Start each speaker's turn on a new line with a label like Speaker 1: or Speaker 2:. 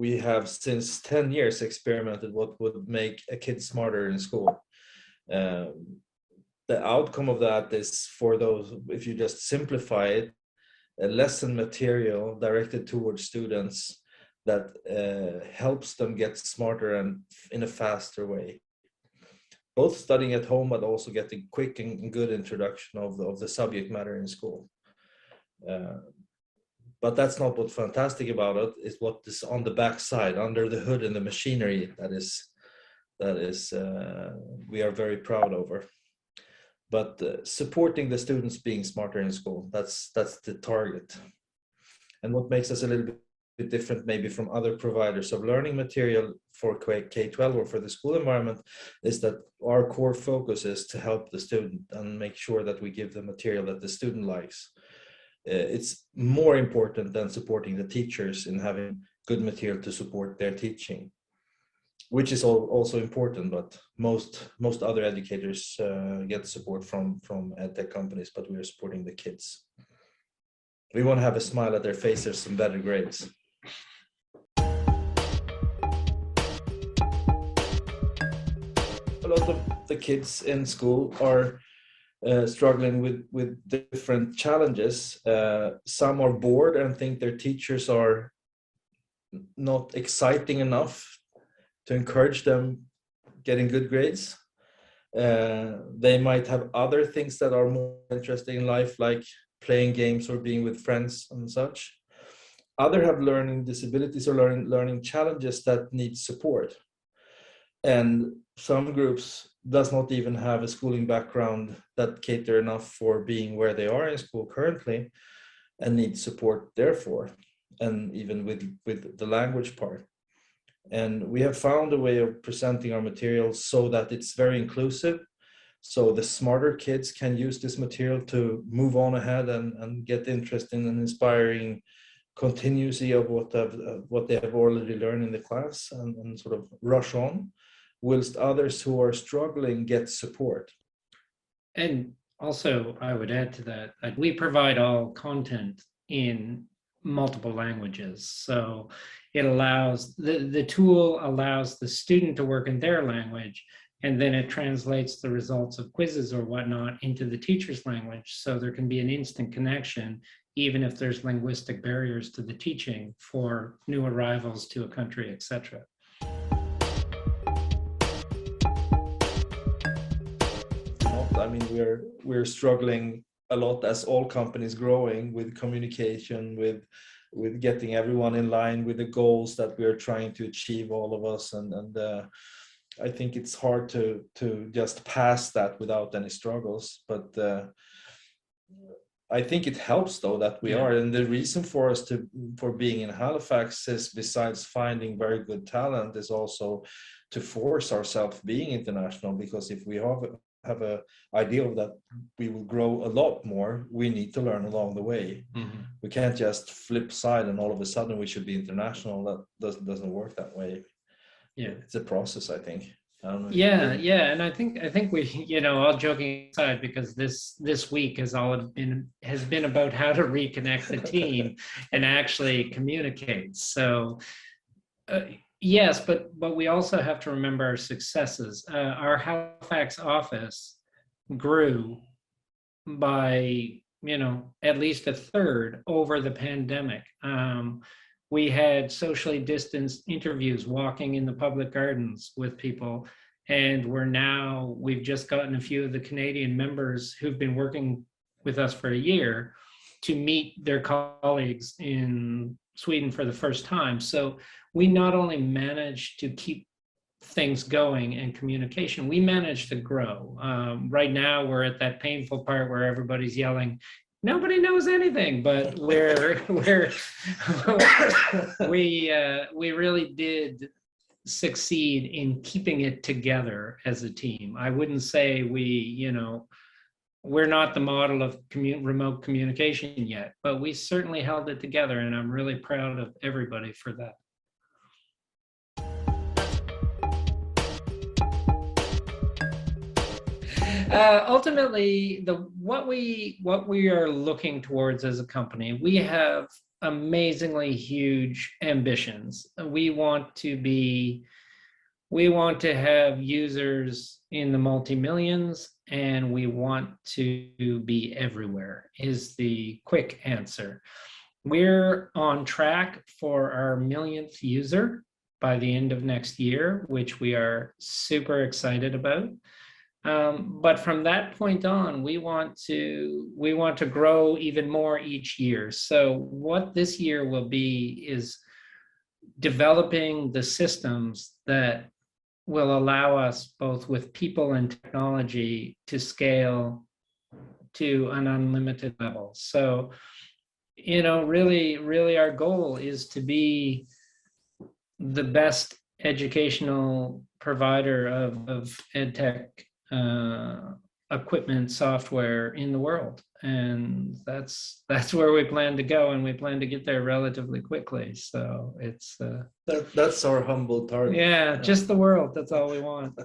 Speaker 1: we have since 10 years experimented what would make a kid smarter in school. The outcome of that is, for those, if you just simplify it, a lesson material directed towards students that helps them get smarter and in a faster way. Both studying at home, but also getting quick and good introduction of the subject matter in school. But that's not what's fantastic about it. It's what is on the backside, under the hood, and the machinery that is we are very proud over. But supporting the students being smarter in school, that's the target. And what makes us a little bit different maybe from other providers of learning material for K-12 or for the school environment is that our core focus is to help the student and make sure that we give the material that the student likes. It's more important than supporting the teachers in having good material to support their teaching, which is also important, but most other educators get support from edtech companies, but we are supporting the kids. We want to have a smile at their faces and better grades. A lot of the kids in school are struggling with different challenges. Some are bored and think their teachers are not exciting enough to encourage them getting good grades. They might have other things that are more interesting in life, like playing games or being with friends and such. Others have learning disabilities or learning challenges that need support. And some groups does not even have a schooling background that cater enough for being where they are in school currently and need support therefore, and even with the language part. And we have found a way of presenting our materials so that it's very inclusive. So the smarter kids can use this material to move on ahead and get interested in an inspiring continuity of what they have already learned in the class and sort of rush on, whilst others who are struggling get support.
Speaker 2: And also, I would add to that, we provide all content in multiple languages. So it allows, the tool allows the student to work in their language, and then it translates the results of quizzes or whatnot into the teacher's language. So there can be an instant connection, even if there's linguistic barriers to the teaching for new arrivals to a country, etc.
Speaker 1: I mean, we're struggling a lot, as all companies growing, with communication, with getting everyone in line with the goals that we are trying to achieve, all of us, and I think it's hard to just pass that without any struggles. But I think it helps though that we are, and the reason for us for being in Halifax is, besides finding very good talent, is also to force ourselves being international, because if we have a idea of that we will grow a lot more, we need to learn along the way. Mm-hmm. We can't just flip side and all of a sudden we should be international. That doesn't work that way. Yeah, it's a process, I think. I don't know.
Speaker 2: Yeah, and I think we, all joking aside, because this week has been about how to reconnect the team and actually communicate. So yes, but we also have to remember our successes. Our Halifax office grew by at least a third over the pandemic. We had socially distanced interviews, walking in the public gardens with people, and we've just gotten a few of the Canadian members who've been working with us for a year to meet their colleagues in Sweden for the first time. So we not only managed to keep things going and communication, we managed to grow. Right now, we're at that painful part where everybody's yelling, nobody knows anything, but we really did succeed in keeping it together as a team. I wouldn't say we're not the model of remote communication yet, but we certainly held it together, and I'm really proud of everybody for that. Ultimately, what we are looking towards as a company, we have amazingly huge ambitions. We want to have users in the multi-millions, and we want to be everywhere, is the quick answer. We're on track for our millionth user by the end of next year, which we are super excited about. But from that point on, we want to grow even more each year. So what this year will be is developing the systems that will allow us, both with people and technology, to scale to an unlimited level. So, really our goal is to be the best educational provider of ed tech equipment software in the world, and that's where we plan to go, and we plan to get there relatively quickly. So it's
Speaker 1: That's our humble target.
Speaker 2: yeah, just the world. That's all we want.